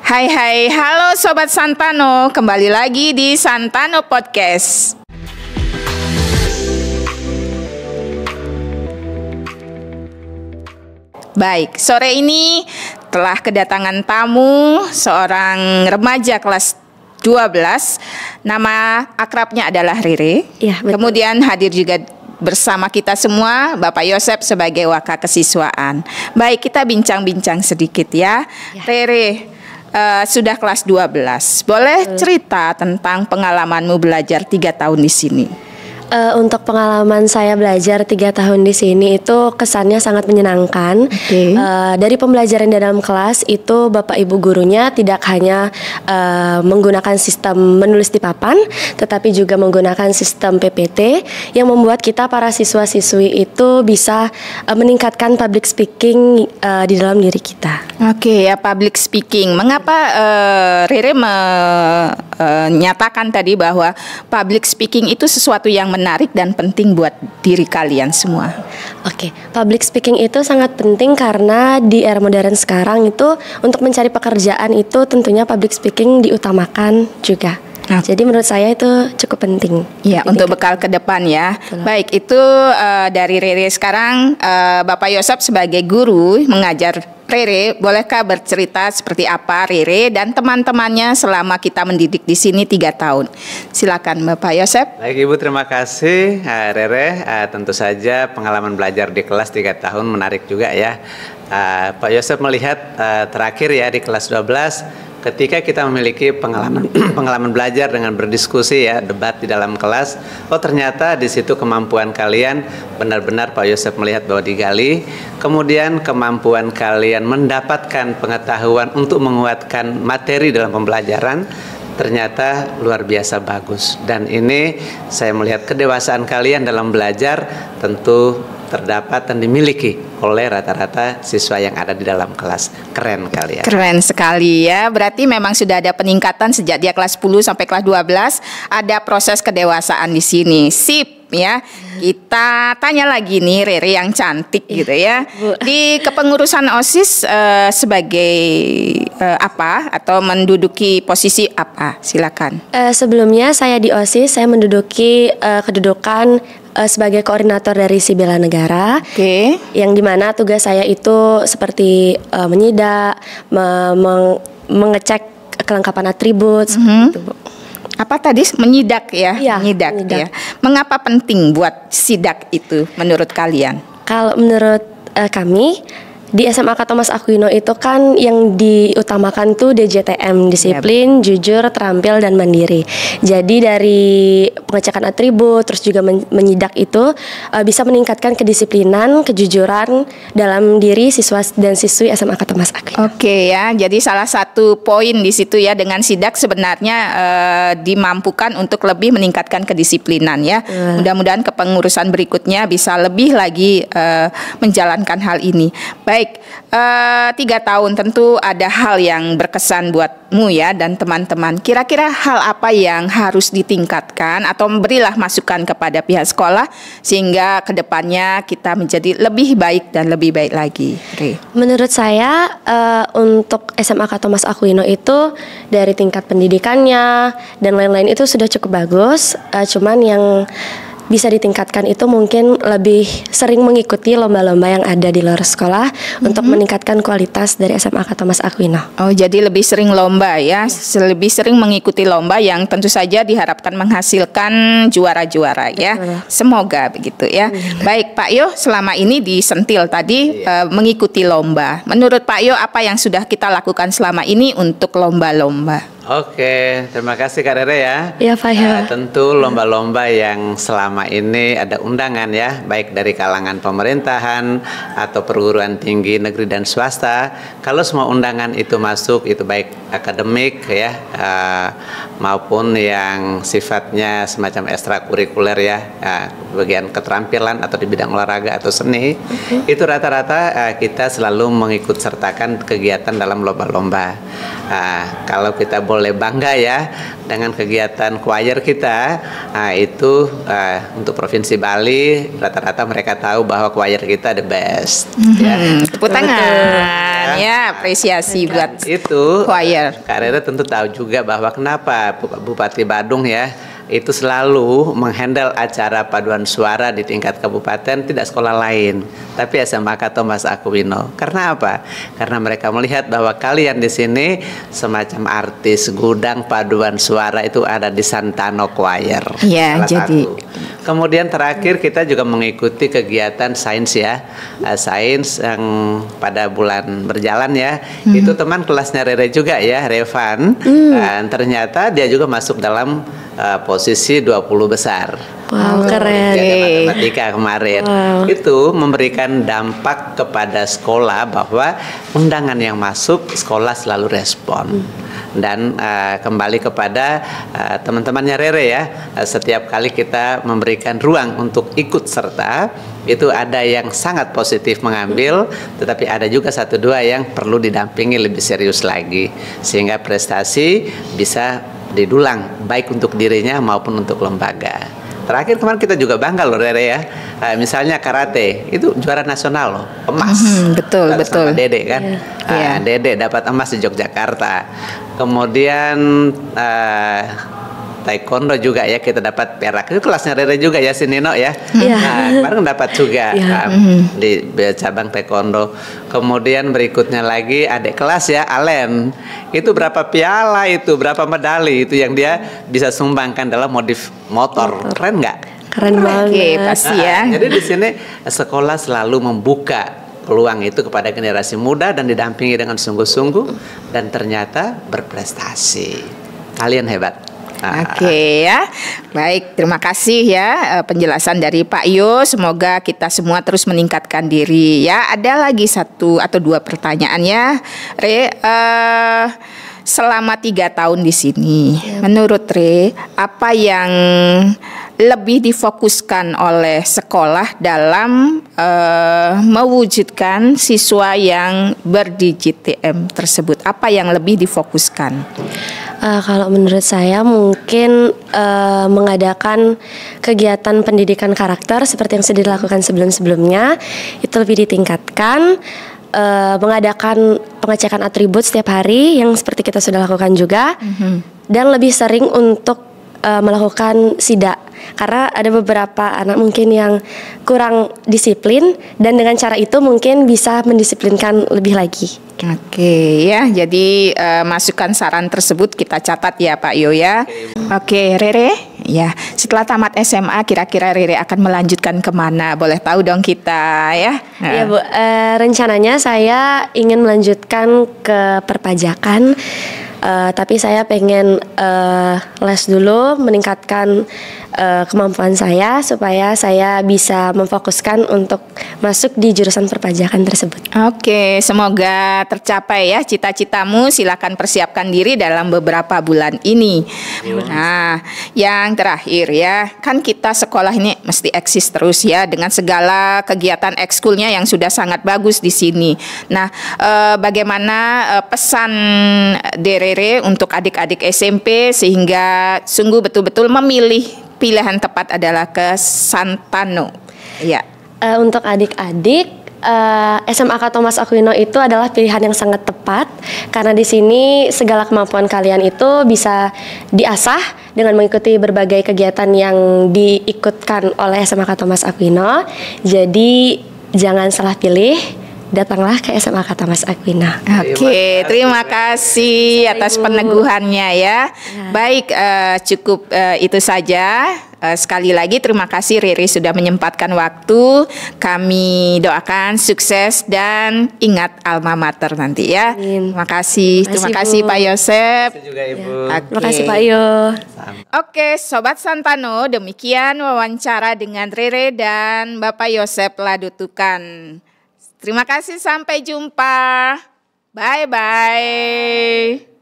Hai hai, halo Sobat Santano, kembali lagi di Santano Podcast. Baik, sore ini telah kedatangan tamu seorang remaja kelas 12. Nama akrabnya adalah Rere. Ya, betul. Kemudian hadir juga bersama kita semua Bapak Yosep sebagai waka kesiswaan. Baik, kita bincang-bincang sedikit ya. Rere, sudah kelas 12. Boleh cerita tentang pengalamanmu belajar 3 tahun di sini? Untuk pengalaman saya belajar 3 tahun di sini itu kesannya sangat menyenangkan. Dari pembelajaran di dalam kelas itu Bapak Ibu gurunya tidak hanya menggunakan sistem menulis di papan, tetapi juga menggunakan sistem PPT yang membuat kita para siswa-siswi itu bisa meningkatkan public speaking di dalam diri kita. Oke ya, public speaking. Mengapa Rere menyatakan tadi bahwa public speaking itu sesuatu yang menarik dan penting buat diri kalian semua? Oke, public speaking itu sangat penting karena di era modern sekarang itu untuk mencari pekerjaan itu tentunya public speaking diutamakan juga. Jadi menurut saya itu cukup penting. Ya, untuk bekal ke depan ya. Betul. Baik, itu dari Rere. Sekarang Bapak Yosep sebagai guru mengajar Rere, bolehkah bercerita seperti apa Rere dan teman-temannya selama kita mendidik di sini 3 tahun? Silakan Bapak Yosep. Baik Ibu, terima kasih Rere. Tentu saja pengalaman belajar di kelas 3 tahun menarik juga ya. Pak Yosep melihat terakhir ya di kelas 12 ketika kita memiliki pengalaman belajar dengan berdiskusi ya, debat di dalam kelas. Oh, ternyata di situ kemampuan kalian benar-benar Pak Yosep melihat bahwa digali. Kemudian kemampuan kalian mendapatkan pengetahuan untuk menguatkan materi dalam pembelajaran ternyata luar biasa bagus. Dan ini saya melihat kedewasaan kalian dalam belajar tentu terdapat dan dimiliki oleh rata-rata siswa yang ada di dalam kelas. Keren kalian. Keren sekali ya. Berarti memang sudah ada peningkatan sejak dia kelas 10 sampai kelas 12. Ada proses kedewasaan di sini. Sip ya. Kita tanya lagi nih Rere yang cantik gitu ya. Di kepengurusan OSIS sebagai apa atau menduduki posisi apa? Silakan. Sebelumnya saya di OSIS saya menduduki kedudukan sebagai koordinator dari si bela negara. Yang dimana tugas saya itu seperti menyidak, mengecek kelengkapan atribut seperti itu, Bu. Apa tadi menyidak ya? Iya, menyidak ya. Mengapa penting buat sidak itu menurut kalian? Kalau menurut kami di SMA Thomas Aquino itu kan yang diutamakan tuh DJTM, disiplin, jujur, terampil, dan mandiri. Jadi dari pengecekan atribut, terus juga menyidak itu bisa meningkatkan kedisiplinan, kejujuran dalam diri siswa dan siswi SMA Thomas Aquino. Oke ya, jadi salah satu poin di situ ya dengan sidak sebenarnya dimampukan untuk lebih meningkatkan kedisiplinan ya. Mudah-mudahan kepengurusan berikutnya bisa lebih lagi menjalankan hal ini. Baik, 3 tahun tentu ada hal yang berkesan buatmu ya dan teman-teman. Kira-kira hal apa yang harus ditingkatkan atau berilah masukan kepada pihak sekolah sehingga kedepannya kita menjadi lebih baik dan lebih baik lagi? Menurut saya untuk SMA Thomas Aquino itu dari tingkat pendidikannya dan lain-lain itu sudah cukup bagus. Cuman yang bisa ditingkatkan itu mungkin lebih sering mengikuti lomba-lomba yang ada di luar sekolah untuk meningkatkan kualitas dari SMA Thomas Aquino. Oh, jadi lebih sering lomba ya, lebih sering mengikuti lomba yang tentu saja diharapkan menghasilkan juara-juara ya. Semoga begitu ya. Baik Pak Yo, selama ini di Sentil tadi mengikuti lomba. Menurut Pak Yo, apa yang sudah kita lakukan selama ini untuk lomba-lomba? Oke, terima kasih Kak Rere ya. Ya Pak Yo. Tentu lomba-lomba yang selama ini ada undangan ya, baik dari kalangan pemerintahan atau perguruan tinggi negeri dan swasta. Kalau semua undangan itu masuk, itu baik akademik ya, maupun yang sifatnya semacam ekstrakurikuler ya, bagian keterampilan atau di bidang olahraga atau seni, itu rata-rata kita selalu mengikut sertakan kegiatan dalam lomba-lomba. Kalau kita boleh bangga ya dengan kegiatan choir kita, itu untuk Provinsi Bali rata-rata mereka tahu bahwa choir kita the best. Tepuk tangan ya, apresiasi buat itu. choir. Kak Rere tentu tahu juga bahwa kenapa Bupati Badung ya itu selalu menghandle acara paduan suara di tingkat kabupaten, tidak sekolah lain, tapi SMAK Thomas Aquino. Karena apa? Karena mereka melihat bahwa kalian di sini semacam artis gudang paduan suara itu ada di Santano Choir. Iya, jadi. Kemudian terakhir kita juga mengikuti kegiatan sains ya, sains yang pada bulan berjalan ya. Itu teman kelasnya Rere juga ya, Revan. Dan ternyata dia juga masuk dalam posisi 20 besar. Wow, keren. Matematika kemarin. Itu memberikan dampak kepada sekolah bahwa undangan yang masuk sekolah selalu respon. Dan kembali kepada teman-temannya Rere ya, setiap kali kita memberikan ruang untuk ikut serta, itu ada yang sangat positif mengambil, tetapi ada juga 1-2 yang perlu didampingi lebih serius lagi, sehingga prestasi bisa didulang baik untuk dirinya maupun untuk lembaga. Terakhir kemarin kita juga bangga loh Rere ya, misalnya karate itu juara nasional loh, emas. Betul. Sama Dede kan, Dede dapat emas di Yogyakarta. Kemudian taekwondo juga ya kita dapat perak. Itu kelasnya Rere juga ya, si Nino ya. Kemarin dapat juga di cabang taekwondo. Kemudian berikutnya lagi adik kelas ya, Alen. Itu berapa piala itu, berapa medali itu yang dia bisa sumbangkan dalam modif motor. Keren nggak? Keren banget. Oke, pasti ya. Jadi di sini sekolah selalu membuka peluang itu kepada generasi muda dan didampingi dengan sungguh-sungguh dan ternyata berprestasi. Kalian hebat. Oke ya, baik, terima kasih ya penjelasan dari Pak Yo. Semoga kita semua terus meningkatkan diri ya. Ada lagi 1 atau 2 pertanyaan ya, Re. Selama 3 tahun di sini, menurut Re, apa yang lebih difokuskan oleh sekolah dalam mewujudkan siswa yang ber-DJTM tersebut? Apa yang lebih difokuskan? Kalau menurut saya mungkin mengadakan kegiatan pendidikan karakter seperti yang sudah dilakukan sebelum-sebelumnya itu lebih ditingkatkan, mengadakan pengecekan atribut setiap hari yang seperti kita sudah lakukan juga, dan lebih sering untuk melakukan sidak karena ada beberapa anak mungkin yang kurang disiplin dan dengan cara itu mungkin bisa mendisiplinkan lebih lagi. Oke ya, jadi masukan saran tersebut kita catat ya Pak Yo ya. Oke Rere, ya setelah tamat SMA kira-kira Rere akan melanjutkan kemana? Boleh tahu dong kita ya? Ya Bu, rencananya saya ingin melanjutkan ke perpajakan. Tapi saya pengen les dulu, meningkatkan kemampuan saya supaya saya bisa memfokuskan untuk masuk di jurusan perpajakan tersebut. Oke, semoga tercapai ya cita-citamu. Silakan persiapkan diri dalam beberapa bulan ini. Nah, yang terakhir ya, kan kita sekolah ini mesti eksis terus ya dengan segala kegiatan ekskulnya yang sudah sangat bagus di sini. Nah, bagaimana pesan Rere untuk adik-adik SMP sehingga sungguh betul-betul memilih pilihan tepat adalah ke Santano. Ya. Untuk adik-adik SMAK Thomas Aquino itu adalah pilihan yang sangat tepat karena di sini segala kemampuan kalian itu bisa diasah dengan mengikuti berbagai kegiatan yang diikutkan oleh SMAK Thomas Aquino. Jadi jangan salah pilih. Datanglah ke SMAK Thomas Aquino. Oke, terima kasih atas peneguhannya ya. Baik, cukup itu saja. Sekali lagi terima kasih Riri sudah menyempatkan waktu. Kami doakan sukses dan ingat alma mater nanti ya. Terima kasih. Terima kasih Pak Yosep. Terima kasih juga Ibu. Terima kasih Pak Yo. Oke, Sobat Santano, demikian wawancara dengan Rere dan Bapak Yosep Ladutukan. Terima kasih, sampai jumpa. Bye-bye.